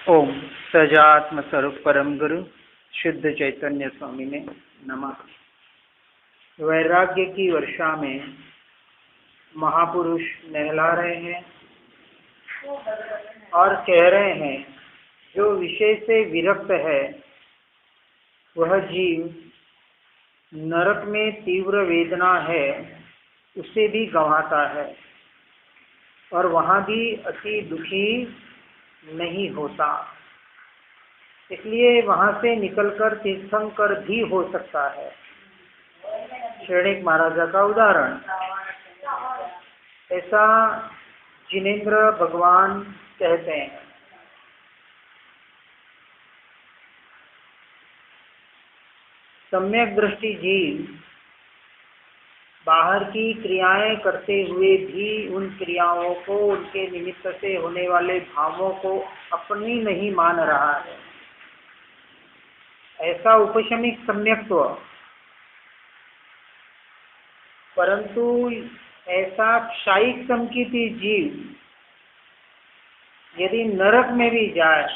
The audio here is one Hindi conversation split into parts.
ओम सजात्म स्वरूप परम गुरु शुद्ध चैतन्य स्वामी ने नमः। वैराग्य की वर्षा में महापुरुष नहला रहे हैं और कह रहे हैं, जो विषय से विरक्त है वह जीव नरक में तीव्र वेदना है उसे भी गंवाता है और वहाँ भी अति दुखी नहीं होता, इसलिए वहाँ से निकलकर तीर्थंकर भी हो सकता है। शरणिक महाराजा का उदाहरण, ऐसा जिनेन्द्र भगवान कहते हैं। सम्यक दृष्टि जीव बाहर की क्रियाएं करते हुए भी उन क्रियाओं को, उनके निमित्त से होने वाले भावों को अपनी नहीं मान रहा है। ऐसा उपशमिक सम्यक्त्व। परंतु ऐसा क्षायिक संकीर्ति जीव यदि नरक में भी जाए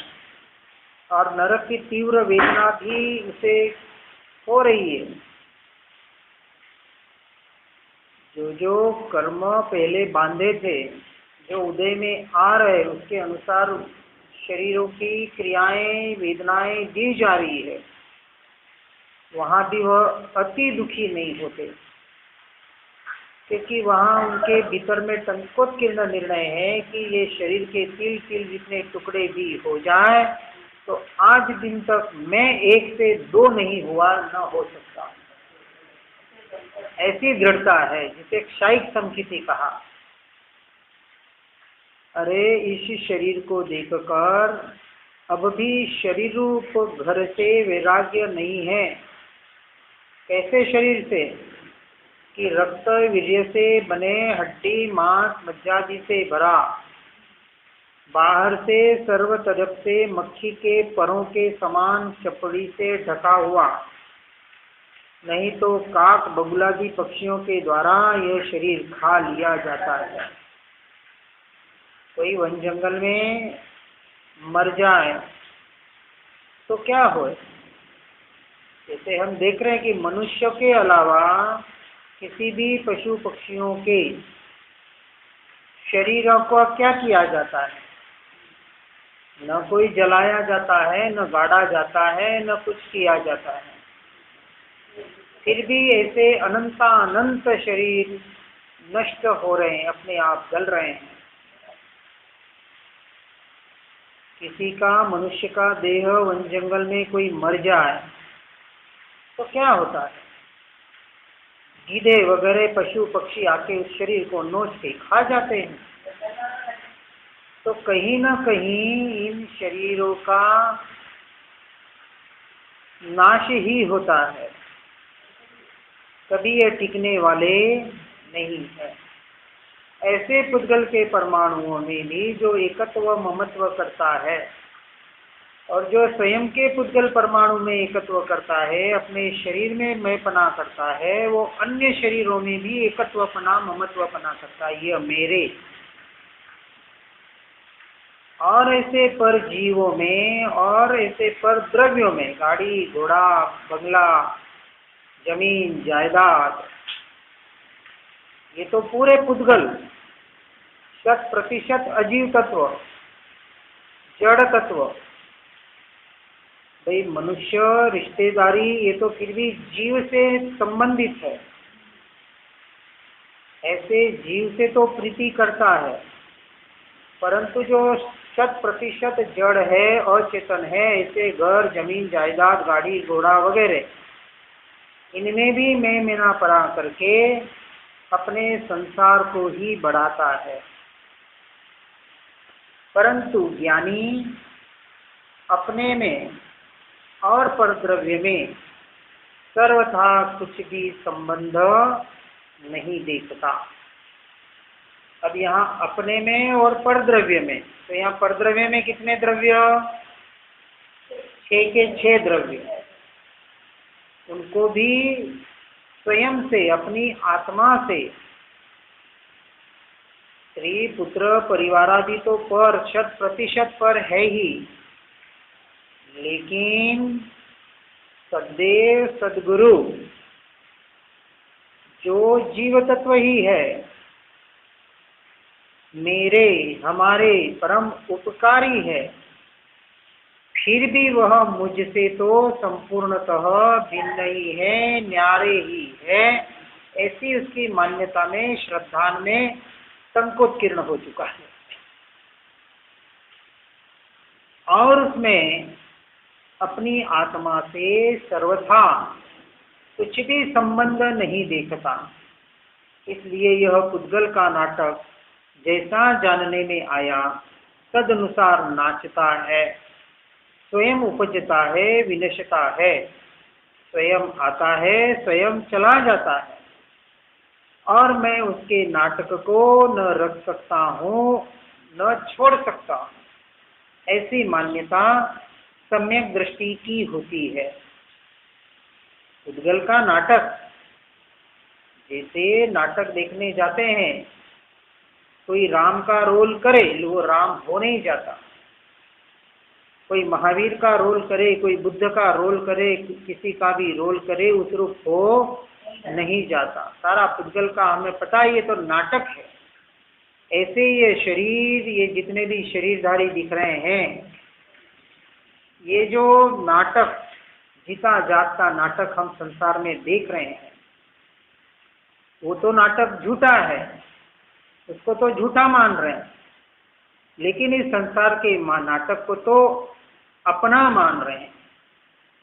और नरक की तीव्र वेदना भी उसे हो रही है, जो कर्म पहले बांधे थे, जो उदय में आ रहे, उसके अनुसार शरीरों की क्रियाएं वेदनाएं दी जा रही है, वहाँ भी वह अति दुखी नहीं होते, क्योंकि वहाँ उनके भीतर में टंकोत्कीर्ण निर्णय है कि ये शरीर के तिल तिल जितने टुकड़े भी हो जाए तो आज दिन तक मैं एक से दो नहीं हुआ, न हो सकता। ऐसी दृढ़ता है जिसे क्षायिक संकीर्ति कहा। अरे इस शरीर को देखकर अब भी शरीर रूप घर से वैराग्य नहीं है। कैसे शरीर से? कि रक्त वीर्य से बने, हड्डी मांस मज्जादि से भरा, बाहर से सर्व तरफ से मक्खी के परों के समान चपड़ी से ढका हुआ, नहीं तो काक बगुलादी पक्षियों के द्वारा यह शरीर खा लिया जाता है। कोई वन जंगल में मर जाए तो क्या हो? जैसे हम देख रहे हैं कि मनुष्य के अलावा किसी भी पशु पक्षियों के शरीरों को क्या किया जाता है? न कोई जलाया जाता है, न गाड़ा जाता है, न कुछ किया जाता है। फिर भी ऐसे अनंत शरीर नष्ट हो रहे हैं, अपने आप जल रहे हैं। किसी का, मनुष्य का देह वन जंगल में कोई मर जाए तो क्या होता है? गीधे वगैरह पशु पक्षी आके उस शरीर को नोच के खा जाते हैं। तो कहीं ना कहीं इन शरीरों का नाश ही होता है, कभी ये टिकने वाले नहीं है। ऐसे पुद्गल के परमाणुओं में भी जो एकत्व ममत्व करता है और जो स्वयं के पुद्गल परमाणु में एकत्व करता है, अपने शरीर में मैंपना करता है, वो अन्य शरीरों में भी एकत्वपना ममत्वपना करता है, ये मेरे। और ऐसे पर जीवों में और ऐसे पर द्रव्यों में, गाड़ी घोड़ा बंगला जमीन जायदाद, ये तो पूरे पुद्गल 100% अजीव तत्व, जड़ तत्व। भाई मनुष्य रिश्तेदारी ये तो फिर भी जीव से संबंधित है, ऐसे जीव से तो प्रीति करता है, परंतु जो 100% जड़ है और चेतन है, ऐसे घर जमीन जायदाद गाड़ी घोड़ा वगैरह, इनमें भी मैं मेरा परा करके अपने संसार को ही बढ़ाता है। परंतु ज्ञानी अपने में और परद्रव्य में सर्वथा कुछ भी संबंध नहीं देखता। अब यहाँ अपने में और परद्रव्य में, तो यहाँ परद्रव्य में कितने द्रव्य? 6 के 6 द्रव्य। उनको भी स्वयं से, अपनी आत्मा से, स्त्री पुत्र परिवार आदि तो पर 100% पर है ही, लेकिन सदैव सद्गुरु जो जीव तत्व ही है, मेरे हमारे परम उपकारी है, फिर भी वह मुझसे तो संपूर्णतः भिन्न ही है, न्यारे ही है, ऐसी उसकी मान्यता में, श्रद्धा में संकोचकीर्ण हो चुका है। और उसमें अपनी आत्मा से सर्वथा कुछ भी संबंध नहीं देखता। इसलिए यह पुद्गल का नाटक जैसा जानने में आया तदनुसार नाचता है, स्वयं उपजता है, विनशता है, स्वयं आता है, स्वयं चला जाता है, और मैं उसके नाटक को न रख सकता हूँ न छोड़ सकता हूँ, ऐसी मान्यता सम्यक दृष्टि की होती है। पुद्गल का नाटक, जैसे नाटक देखने जाते हैं, कोई राम का रोल करे, वो राम हो नहीं जाता, कोई महावीर का रोल करे, कोई बुद्ध का रोल करे, किसी का भी रोल करे, उस रूप हो नहीं जाता। सारा पुद्गल का हमें पता है, ये तो नाटक है। ऐसे ये शरीर, ये जितने भी शरीरधारी दिख रहे हैं, ये जो नाटक, जीता जागता नाटक हम संसार में देख रहे हैं, वो तो नाटक झूठा है, उसको तो झूठा मान रहे हैं, लेकिन इस संसार के नाटक को तो अपना मान रहे हैं,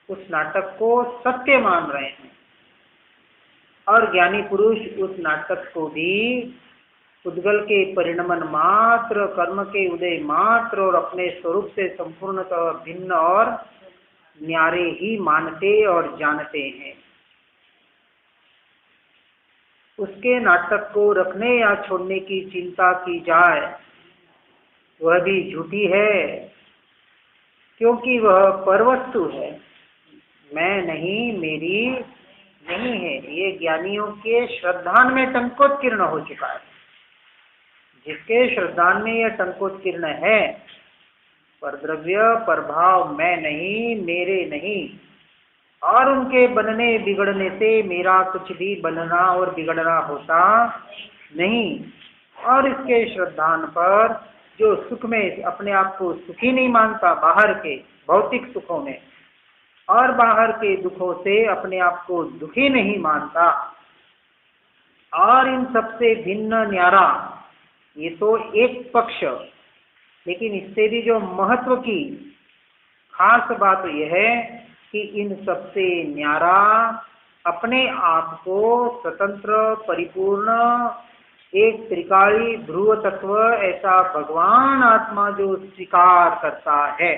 उस नाटक को सत्य मान रहे हैं। और ज्ञानी पुरुष उस नाटक को भी पुद्गल के परिणमन मात्र, कर्म के उदय मात्र और अपने स्वरूप से संपूर्णतः भिन्न और न्यारे ही मानते और जानते हैं। उसके नाटक को रखने या छोड़ने की चिंता की जाए, वह भी झूठी है, क्योंकि वह परवस्तु है, मैं नहीं, मेरी नहीं है। ये ज्ञानियों के श्रद्धान में टंकोत्कीर्ण हो चुका है। जिसके श्रद्धान में यह टंकोत्कीर्ण है, परद्रव्य परभाव, मैं नहीं, मेरे नहीं, और उनके बनने बिगड़ने से मेरा कुछ भी बनना और बिगड़ना होता नहीं। और इसके श्रद्धान पर जो सुख में अपने आप को सुखी नहीं मानता, बाहर के भौतिक सुखों में, और बाहर के दुखों से अपने आप को दुखी नहीं मानता, और इन सबसे भिन्न न्यारा, ये तो एक पक्ष, लेकिन इससे भी जो महत्व की खास बात यह है कि इन सबसे न्यारा अपने आप को स्वतंत्र, परिपूर्ण, एक त्रिकाली ध्रुव तत्व ऐसा भगवान आत्मा जो स्वीकार करता है,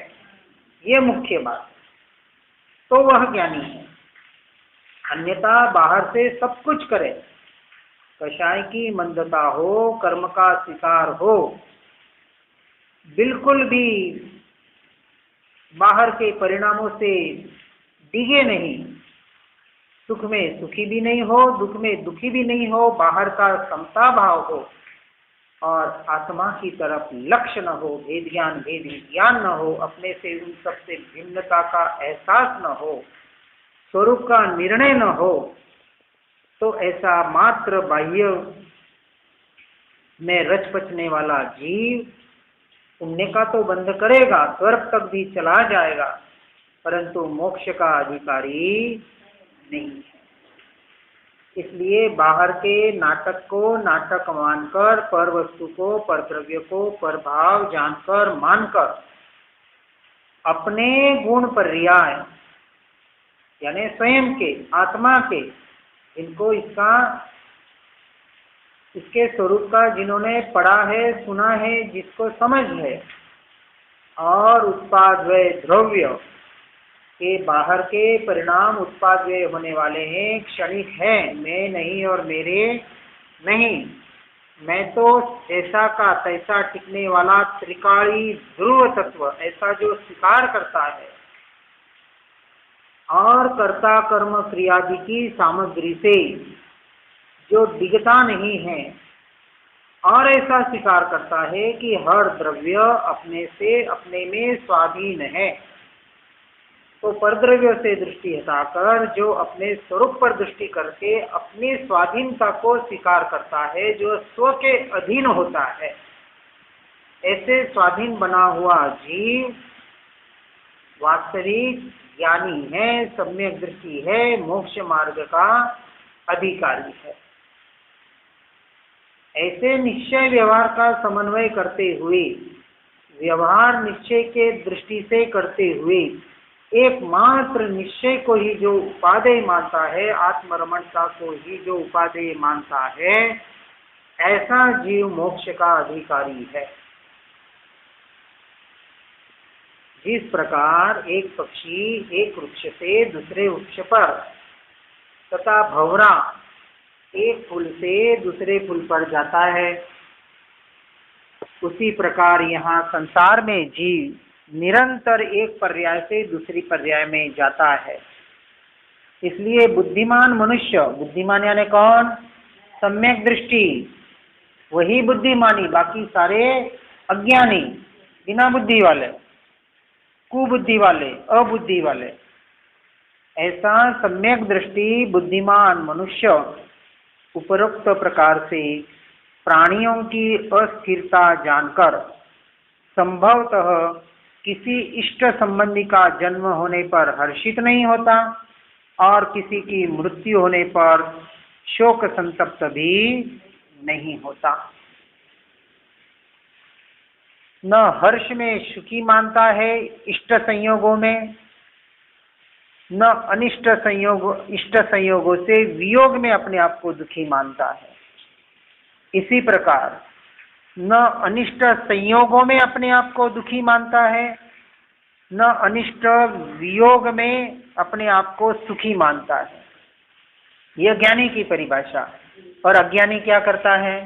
ये मुख्य बात, तो वह ज्ञानी है। अन्यथा बाहर से सब कुछ करे, कषाय की मंदता हो, कर्म का स्वीकार हो, बिल्कुल भी बाहर के परिणामों से डिगे नहीं, सुख में सुखी भी नहीं हो, दुख में दुखी भी नहीं हो, बाहर का समता भाव हो, और आत्मा की तरफ लक्ष्य न हो, भेद ज्ञान भेद विज्ञान न हो, अपने से उन सबसे भिन्नता का एहसास न हो, स्वरूप का निर्णय न हो, तो ऐसा मात्र बाह्य में रच पचने वाला जीव पुण्य का तो बंध करेगा, स्वर्ग तक भी चला जाएगा, परंतु मोक्ष का अधिकारी नहीं है। इसलिए बाहर के नाटक को नाटक मानकर, पर वस्तु को, पर द्रव्य को परभाव जानकर, मानकर, अपने गुण पर्याय यानी स्वयं के, आत्मा के, जिनको इसके स्वरूप का जिन्होंने पढ़ा है, सुना है, जिसको समझ है, और उत्पाद व्यय द्रव्य के बाहर के परिणाम उत्पाद व्यय होने वाले हैं, क्षणिक हैं, मैं नहीं और मेरे नहीं, मैं तो ऐसा का तैसा टिकने वाला त्रिकाली ध्रुव तत्व, ऐसा जो स्वीकार करता है और कर्ता कर्म क्रियादि की सामग्री से जो डिगता नहीं है, और ऐसा स्वीकार करता है कि हर द्रव्य अपने से अपने में स्वाधीन है, तो परद्रव्य से दृष्टि हटाकर जो अपने स्वरूप पर दृष्टि करके अपनी स्वाधीनता को स्वीकार करता है, जो स्व के अधीन होता है, ऐसे स्वाधीन बना हुआ जीव वास्तविक ज्ञानी है, सम्यक दृष्टि है, मोक्ष मार्ग का अधिकारी है। ऐसे निश्चय व्यवहार का समन्वय करते हुए, व्यवहार निश्चय के दृष्टि से करते हुए एकमात्र निश्चय को ही जो उपादेय मानता है, आत्मरमणता को ही जो उपादेय मानता है, ऐसा जीव मोक्ष का अधिकारी है। जिस प्रकार एक पक्षी एक वृक्ष से दूसरे वृक्ष पर तथा भंवरा एक फूल से दूसरे फूल पर जाता है, उसी प्रकार यहाँ संसार में जीव निरंतर एक पर्याय से दूसरी पर्याय में जाता है। इसलिए बुद्धिमान मनुष्य, बुद्धिमान यानी कौन? सम्यक दृष्टि, वही बुद्धिमानी, बाकी सारे अज्ञानी, बिना बुद्धि वाले, कुबुद्धि वाले, अबुद्धि वाले। ऐसा सम्यक दृष्टि बुद्धिमान मनुष्य उपरोक्त प्रकार से प्राणियों की अस्थिरता जानकर संभवतः किसी इष्ट संबंधी का जन्म होने पर हर्षित नहीं होता और किसी की मृत्यु होने पर शोक संतप्त भी नहीं होता। न हर्ष में सुखी मानता है इष्ट संयोगों में, न अनिष्ट इष्ट संयोगों से वियोग में अपने आप को दुखी मानता है। इसी प्रकार न अनिष्ट संयोगों में अपने आप को दुखी मानता है, न अनिष्ट वियोग में अपने आप को सुखी मानता है। यह ज्ञानी की परिभाषा। और अज्ञानी क्या करता है?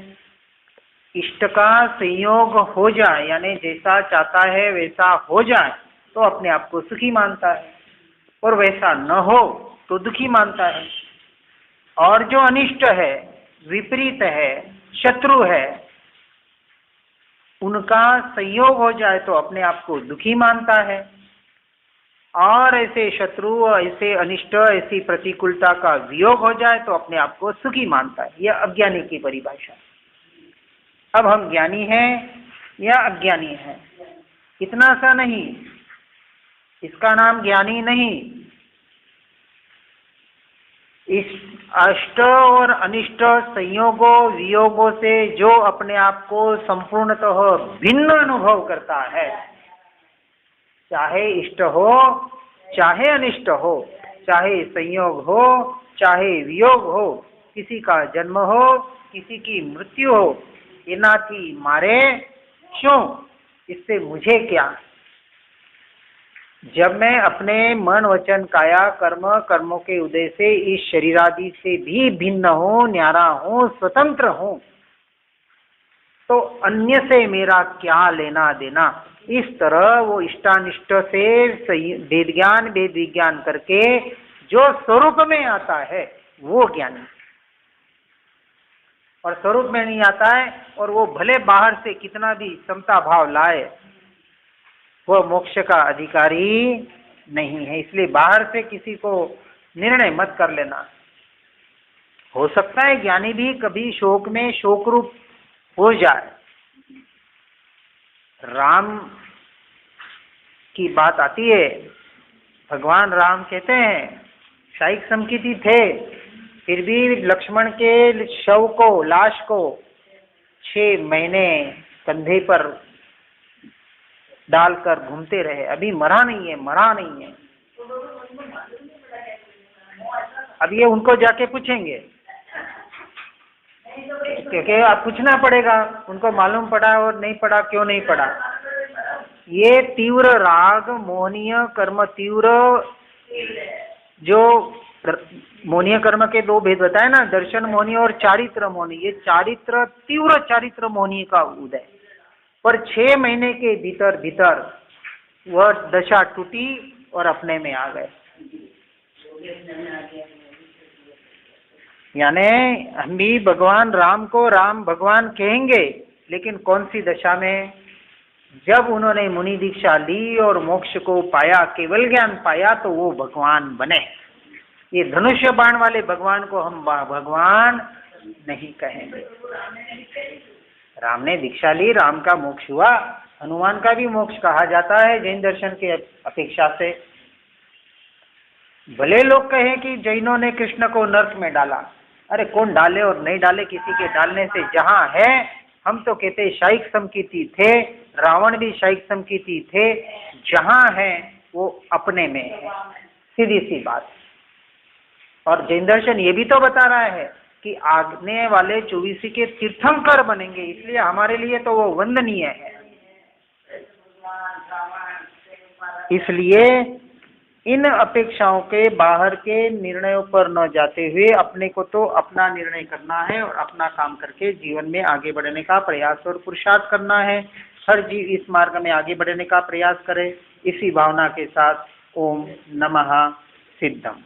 इष्ट का संयोग हो जाए, यानी जैसा चाहता है वैसा हो जाए तो अपने आप को सुखी मानता है, और वैसा न हो तो दुखी मानता है। और जो अनिष्ट है, विपरीत है, शत्रु है, उनका संयोग हो जाए तो अपने आप को दुखी मानता है। और ऐसे शत्रु, ऐसे अनिष्ट, ऐसी प्रतिकूलता का वियोग हो जाए तो अपने आप को सुखी मानता है। यह अज्ञानी की परिभाषा। अब हम ज्ञानी हैं या अज्ञानी हैं, इतना सा नहीं, इसका नाम ज्ञानी नहीं। इस अष्ट और अनिष्ट संयोगों वियोगों से जो अपने आप को संपूर्णतः भिन्न अनुभव करता है, चाहे इष्ट हो चाहे अनिष्ट हो, चाहे संयोग हो चाहे वियोग हो, किसी का जन्म हो किसी की मृत्यु हो, इनाथी मारे क्यों, इससे मुझे क्या। जब मैं अपने मन वचन काया कर्मों के उदय से इस शरीर आदि से भी भिन्न हूं, न्यारा हूं, स्वतंत्र हूं, तो अन्य से मेरा क्या लेना देना। इस तरह वो इष्टानिष्ट से वेद ज्ञान वेद विज्ञान करके जो स्वरूप में आता है वो ज्ञानी, और स्वरूप में नहीं आता है और वो भले बाहर से कितना भी समता भाव लाए, वह मोक्ष का अधिकारी नहीं है। इसलिए बाहर से किसी को निर्णय मत कर लेना। हो सकता है ज्ञानी भी कभी शोक में शोक रूप हो जाए। राम की बात आती है, भगवान राम कहते हैं शायिक संकिति थे, फिर भी लक्ष्मण के शव को, लाश को 6 महीने कंधे पर डालकर घूमते रहे, अभी मरा नहीं है, मरा नहीं है। अब ये उनको जाके पूछेंगे, क्योंकि आप पूछना पड़ेगा, उनको मालूम पड़ा और नहीं पड़ा, क्यों नहीं पड़ा। ये तीव्र राग मोहनीय कर्म, तीव्र जो मोहनीय कर्म के 2 भेद बताए ना, दर्शन मोहनीय और चारित्र मोहनीय। ये चारित्र, तीव्र चारित्र मोहनीय का उदय, पर 6 महीने के भीतर भीतर वह दशा टूटी और अपने में आ गए। यानी हम भी भगवान राम को राम भगवान कहेंगे, लेकिन कौन सी दशा में? जब उन्होंने मुनि दीक्षा ली और मोक्ष को पाया, केवल ज्ञान पाया, तो वो भगवान बने। ये धनुष्य बाण वाले भगवान को हम भगवान नहीं कहेंगे। राम ने दीक्षा ली, राम का मोक्ष हुआ, हनुमान का भी मोक्ष कहा जाता है जैन दर्शन के अपेक्षा से। भले लोग कहें कि जैनों ने कृष्ण को नर्क में डाला, अरे कौन डाले और नहीं डाले, किसी के डालने से जहां है, हम तो कहते शाइक समकीर्ति थे, रावण भी शाइक समकीर्ति थे, जहां है वो अपने में है, सीधी सी बात। और जैन दर्शन ये भी तो बता रहा है कि आने वाले 24 के तीर्थंकर बनेंगे, इसलिए हमारे लिए तो वो वंदनीय है। इसलिए इन अपेक्षाओं के बाहर के निर्णयों पर न जाते हुए अपने को तो अपना निर्णय करना है और अपना काम करके जीवन में आगे बढ़ने का प्रयास और पुरुषार्थ करना है। हर जीव इस मार्ग में आगे बढ़ने का प्रयास करे। इसी भावना के साथ ओम नमः सिद्धम।